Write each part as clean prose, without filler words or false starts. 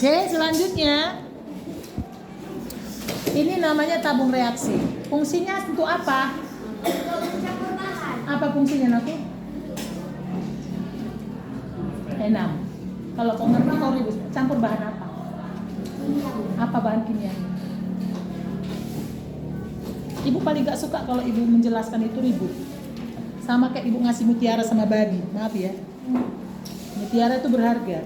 Selanjutnya ini namanya tabung reaksi. Fungsinya untuk apa? Apa fungsinya nanti? 6. Kalau kau ngerti kau ribut, campur bahan apa? Apa bahan kimia? Ibu paling gak suka kalau ibu menjelaskan itu ribut. Sama kayak ibu ngasih mutiara sama babi. Maaf ya. Mutiara itu berharga.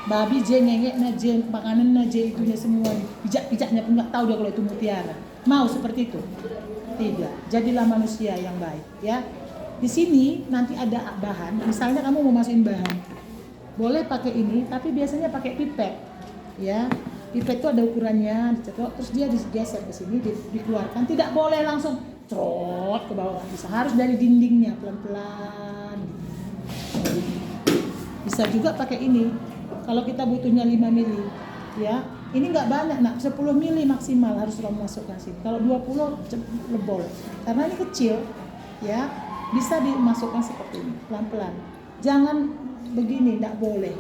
Babi je ngengek na je makanan na je itunya semua. Pijak-pijaknya pun gak tahu dia kalau itu mutiara. Mau seperti itu? Tidak. Jadilah manusia yang baik, ya. Di sini nanti ada bahan. Misalnya kamu mau masukin bahan, boleh pakai ini, tapi biasanya pakai pipet, ya. Pipet itu ada ukurannya, dicetok, terus dia digeser ke sini, dikeluarkan. Tidak boleh langsung trot ke bawah, bisa. Harus dari dindingnya pelan-pelan. Bisa juga pakai ini. Kalau kita butuhnya 5 mili, ya. Ini nggak banyak, nak 10 mili maksimal harus kamu masukkan sini. Kalau 20 lebol, karena ini kecil, ya. Bisa dimasukkan seperti ini, pelan-pelan. Jangan begini, tidak boleh.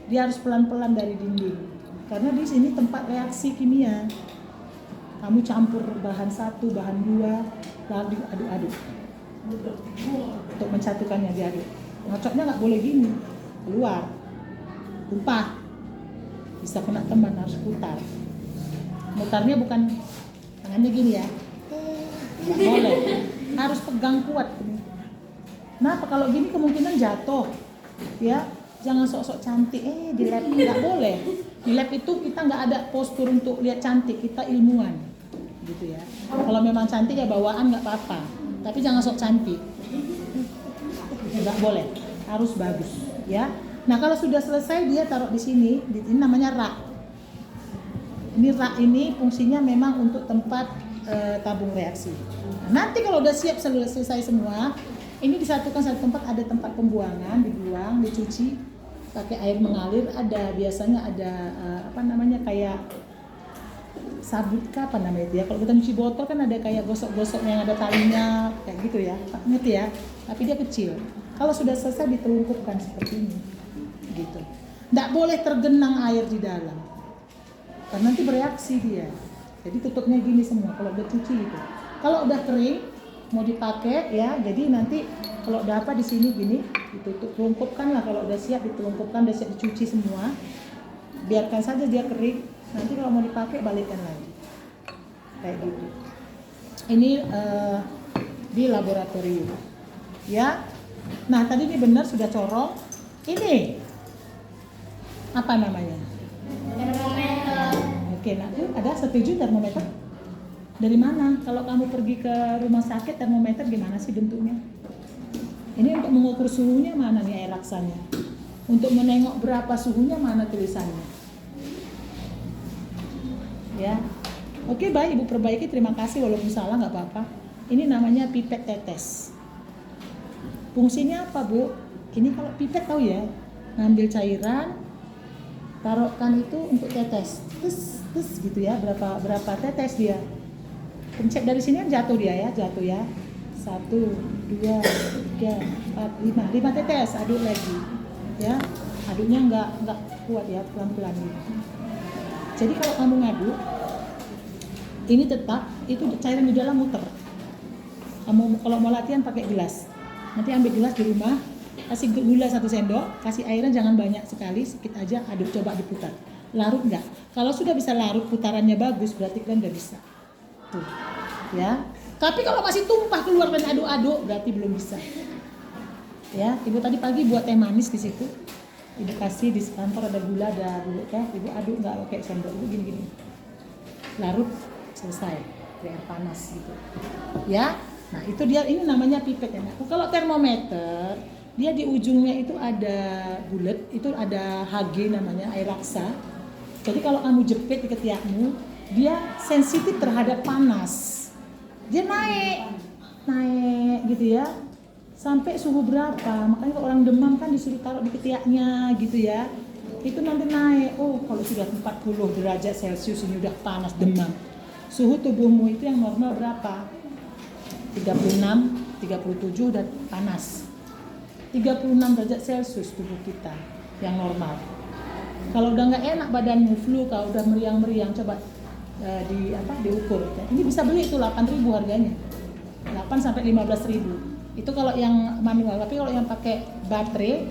Dia harus pelan-pelan dari dinding. Karena di sini tempat reaksi kimia. Kamu campur bahan 1, bahan 2, lalu diaduk-aduk. Untuk mencatukannya diaduk. Ngocoknya nggak boleh gini, keluar, tumpah. Bisa kena teman, harus putar. Mutarnya bukan tangannya gini ya. Nggak boleh. Harus pegang kuat. Nah, kalau gini kemungkinan jatuh, ya. Jangan sok-sok cantik, di lab nggak boleh. Di lab itu kita nggak ada postur untuk lihat cantik, kita ilmuwan, gitu ya. Kalau memang cantik ya bawaan nggak apa-apa, tapi jangan sok cantik, nggak boleh, harus bagus, ya. Nah, kalau sudah selesai dia taruh di sini, ini namanya rak. Ini rak ini fungsinya memang untuk tempat tabung reaksi. Nah, nanti kalau udah siap selesai semua, ini disatukan satu tempat, ada tempat pembuangan, dibuang, dicuci pakai air mengalir, ada biasanya ada kayak sabut apa namanya itu ya. Kalau kita nyuci botol kan ada kayak gosok-gosok yang ada talinya kayak gitu ya. Ngerti ya? Tapi dia kecil. Kalau sudah selesai ditelungkupkan seperti ini. Gitu. Nggak boleh tergenang air di dalam. Karena nanti bereaksi dia. Jadi tutupnya gini semua kalau udah cuci itu. Kalau udah kering mau dipakai ya, jadi nanti kalau udah apa di sini gini ditutup, telungkupkan lah. Kalau udah siap ditelungkupkan, udah siap dicuci semua, biarkan saja dia kering. Nanti kalau mau dipakai balikkan lagi kayak gitu. Ini di laboratorium ya. Nah tadi ini benar sudah corong. Ini apa namanya? Termometer. Oke, nah itu ada setuju termometer. Dari mana? Kalau kamu pergi ke rumah sakit, termometer gimana sih bentuknya? Ini untuk mengukur suhunya mana nih air laksanya? Untuk menengok berapa suhunya mana tulisannya? Ya, oke baik Ibu perbaiki, terima kasih walaupun salah nggak apa-apa. Ini namanya pipet tetes. Fungsinya apa Bu? Ini kalau pipet tahu ya, ngambil cairan, taruhkan itu untuk tetes, tes gitu ya, berapa tetes dia. Pencet dari sini kan jatuh dia ya, 1, 2, 3, 4, 5 tetes, aduk lagi, ya, aduknya nggak kuat ya, pelan-pelan gitu. Jadi kalau kamu ngaduk, ini tetap itu cairan di dalam muter. Kamu kalau mau latihan pakai gelas, nanti ambil gelas di rumah, kasih gula 1 sendok, kasih airnya jangan banyak sekali, sedikit aja, aduk, coba diputar. Larut nggak? Kalau sudah bisa larut, putarannya bagus, berarti kan udah bisa. Tuh, ya. Tapi kalau masih tumpah keluar dan aduk-aduk, berarti belum bisa. Ya, Ibu tadi pagi buat teh manis di situ. Ibu kasih di kantor ada gula, ada bubuk teh. Ibu aduk nggak pakai sendok, Ibu gini-gini. Larut, selesai. Air panas gitu. Ya. Nah, itu dia, ini namanya pipet ya. Nah, kalau termometer, dia di ujungnya itu ada bulat, itu ada Hg namanya, air laksa. Jadi kalau kamu jepit di ketiakmu, dia sensitif terhadap panas. Dia naik gitu ya, sampai suhu berapa. Makanya kalau orang demam kan disuruh taruh di ketiaknya gitu ya. Itu nanti naik. Oh, kalau sudah 40 derajat Celcius ini udah panas, demam. Suhu tubuhmu itu yang normal berapa? 36, 37 udah panas. 36 derajat Celcius tubuh kita yang normal. Kalau udah nggak enak badanmu, flu, kalau udah meriang-meriang, coba diukur. Ini bisa beli itu 8.000 harganya. 8 sampai 15.000. Itu kalau yang manual. Tapi kalau yang pakai baterai,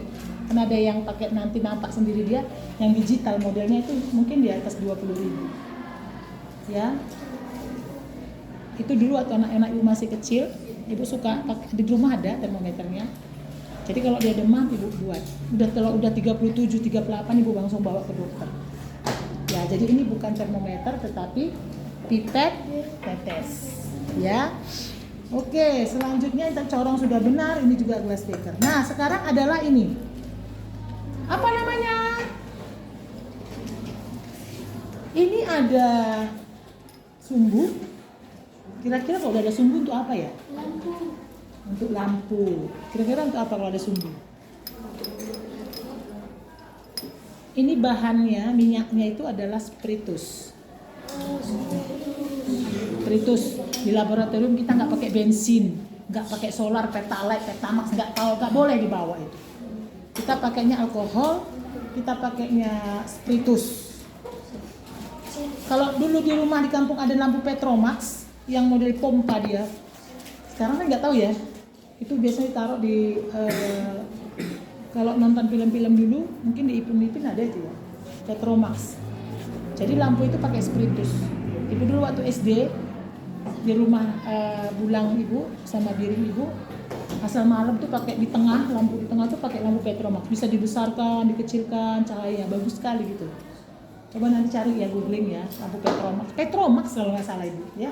kan ada yang pakai nanti nampak sendiri dia, yang digital modelnya itu mungkin di atas 20.000. Ya. Itu dulu waktu anak-anak ibu masih kecil, ibu suka pakai, di rumah ada termometernya. Jadi kalau dia demam ibu buat. Kalau udah 37, 38 ibu langsung bawa ke dokter. Ya, jadi ini bukan termometer tetapi pipet tetes. Ya. Oke, selanjutnya kita corong sudah benar, ini juga glass beaker. Nah, sekarang adalah ini. Apa namanya? Ini ada sumbu. Kira-kira kalau udah ada sumbu untuk apa ya? Lampu. Untuk lampu. Kira-kira untuk apa kalau ada sumbu? Ini bahannya, minyaknya itu adalah spiritus. Spiritus. Di laboratorium kita nggak pakai bensin, nggak pakai solar, pertalite, pertamax, nggak boleh dibawa itu. Kita pakainya alkohol, kita pakainya spiritus. Kalau dulu di rumah di kampung ada lampu Petromax yang model pompa dia. Sekarang kan nggak tahu ya. Itu biasanya taruh di kalau nonton film-film dulu mungkin di Ipin ada itu ya, Petromax. Jadi lampu itu pakai spiritus. Ibu dulu waktu SD di rumah bulang ibu sama biring ibu, asal malam tuh pakai di tengah, lampu di tengah tuh pakai lampu Petromax. Bisa dibesarkan, dikecilkan, cahaya bagus sekali gitu. Coba nanti cari ya, googling ya, lampu Petromax. Petromax kalau nggak salah ibu ya.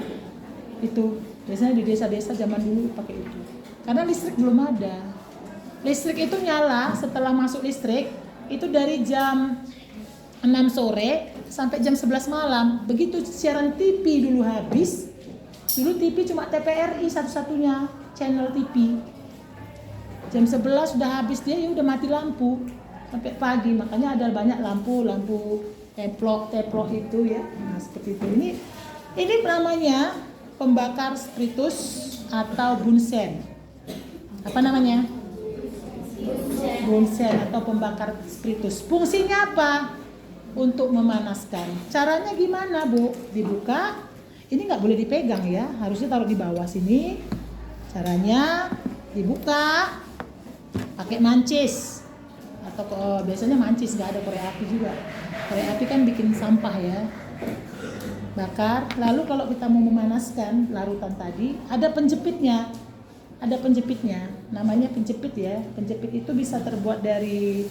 Itu biasanya di desa-desa zaman dulu pakai itu. Karena listrik belum ada. Listrik itu nyala setelah masuk listrik itu dari jam 6 sore sampai jam 11 malam. Begitu siaran TV dulu habis. Dulu TV cuma TVRI satu-satunya channel TV. Jam 11 sudah habis dia, ya udah mati lampu sampai pagi. Makanya ada banyak lampu teplok itu ya. Nah, seperti itu. Ini namanya pembakar spiritus atau bunsen. Apa namanya? Bunsen atau pembakar spiritus. Fungsinya apa? Untuk memanaskan. Caranya gimana, Bu? Dibuka. Ini nggak boleh dipegang ya, harusnya taruh di bawah sini. Caranya dibuka pakai mancis atau biasanya mancis, nggak ada korek api juga. Korek api kan bikin sampah ya. Bakar. Lalu kalau kita mau memanaskan larutan tadi, ada penjepitnya. Namanya penjepit ya. Penjepit itu bisa terbuat dari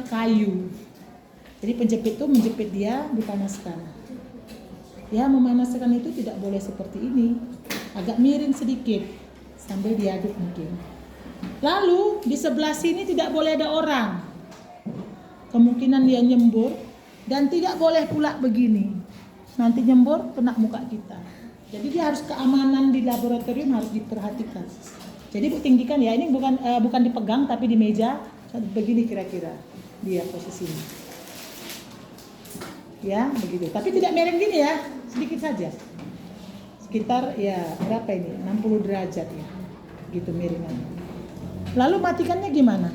kayu. Jadi penjepit itu menjepit dia, dipanaskan. Ya, memanaskan itu tidak boleh seperti ini, agak miring sedikit sambil diaduk mungkin. Lalu di sebelah sini tidak boleh ada orang, kemungkinan dia nyembur, dan tidak boleh pula begini, nanti nyembur kena muka kita. Jadi dia harus, keamanan di laboratorium harus diperhatikan. Jadi Bu tinggikan ya, ini bukan dipegang tapi di meja begini kira-kira dia posisinya. Ya begitu, tapi tidak miring gini ya, sedikit saja, sekitar ya berapa ini, 60 derajat ya, gitu miringan. Lalu matikannya gimana?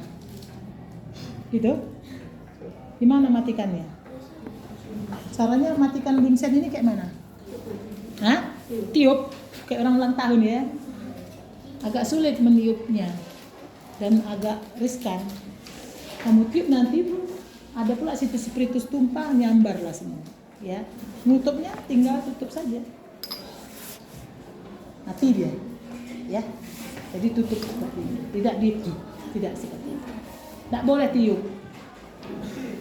Gitu? Gimana matikannya? Caranya matikan bunsen ini kayak mana? Hah? Tiup, kayak orang ulang tahun ya. Agak sulit meniupnya dan agak riskan. Kamu tiup nanti ada pula situ spiritus tumpah, nyambar lah semua ya. Nutupnya tinggal tutup saja, mati dia ya. Jadi tutup seperti ini, tidak seperti itu, tidak boleh tiup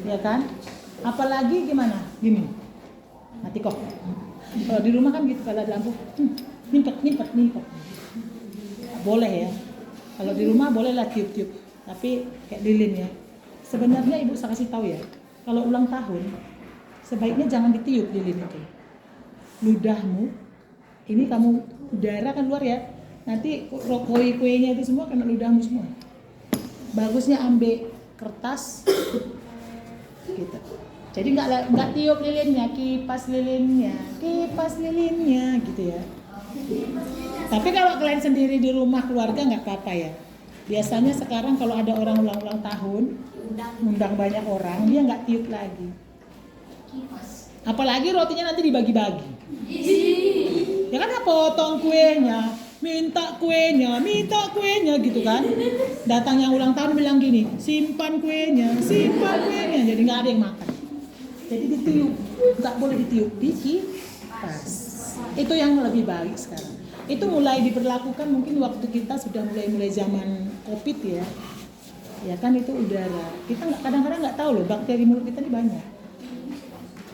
ya kan. Apalagi gimana gini, mati kok. Kalau di rumah kan gitu, kalau ada lampu nimpet boleh ya. Kalau di rumah bolehlah tiup tapi kayak lilin ya. Sebenarnya ibu saya kasih tahu ya, kalau ulang tahun sebaiknya jangan ditiup lilin itu. Ludahmu, ini kamu udara kan luar ya, nanti kuenya itu semua kena ludahmu semua. Bagusnya ambil kertas, gitu. Jadi nggak tiup lilinnya, kipas lilinnya, gitu ya. Tapi kalau kalian sendiri di rumah keluarga nggak apa-apa ya. Biasanya sekarang kalau ada orang ulang tahun, undang banyak orang, dia nggak tiup lagi. Apalagi rotinya nanti dibagi-bagi. Ya kan, potong kuenya, minta kuenya gitu kan. Datang yang ulang tahun bilang gini, simpan kuenya, jadi nggak ada yang makan. Jadi ditiup, nggak boleh ditiup, dikipas. Itu yang lebih baik sekarang. Itu mulai diberlakukan mungkin waktu kita sudah mulai zaman COVID ya. Ya kan, itu udara. Kita kadang-kadang nggak tahu loh, bakteri mulut kita ini banyak.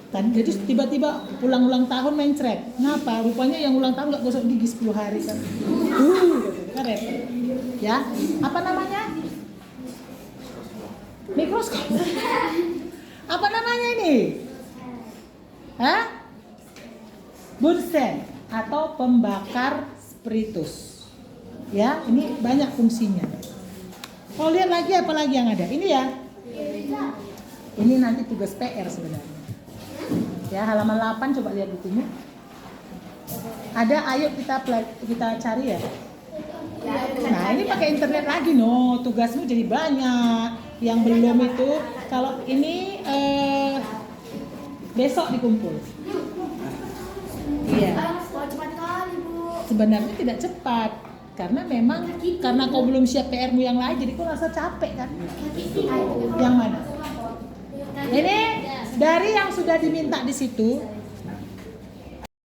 Kan, jadi tiba-tiba ulang tahun mencret. Kenapa? Rupanya yang ulang tahun nggak gosok gigi 10 hari kan. Kan repot. Ya, apa namanya? Mikroskop. Apa namanya ini? Hah? Bunsen atau pembakar spiritus. Ya, ini banyak fungsinya. Oh, lihat lagi apa lagi yang ada? Ini ya. Ini nanti tugas PR sebenarnya. Ya, halaman 8 coba lihat bukunya. Ada, ayo kita cari ya. Nah, ini pakai internet lagi tugasmu jadi banyak. Yang belum itu, kalau ini besok dikumpul. Iya. Cepat kali, Bu. Sebenarnya tidak cepat. Karena memang karena kau belum siap PR-mu yang lain, jadi kau rasa capek kan? Yang mana? Ini dari yang sudah diminta di situ,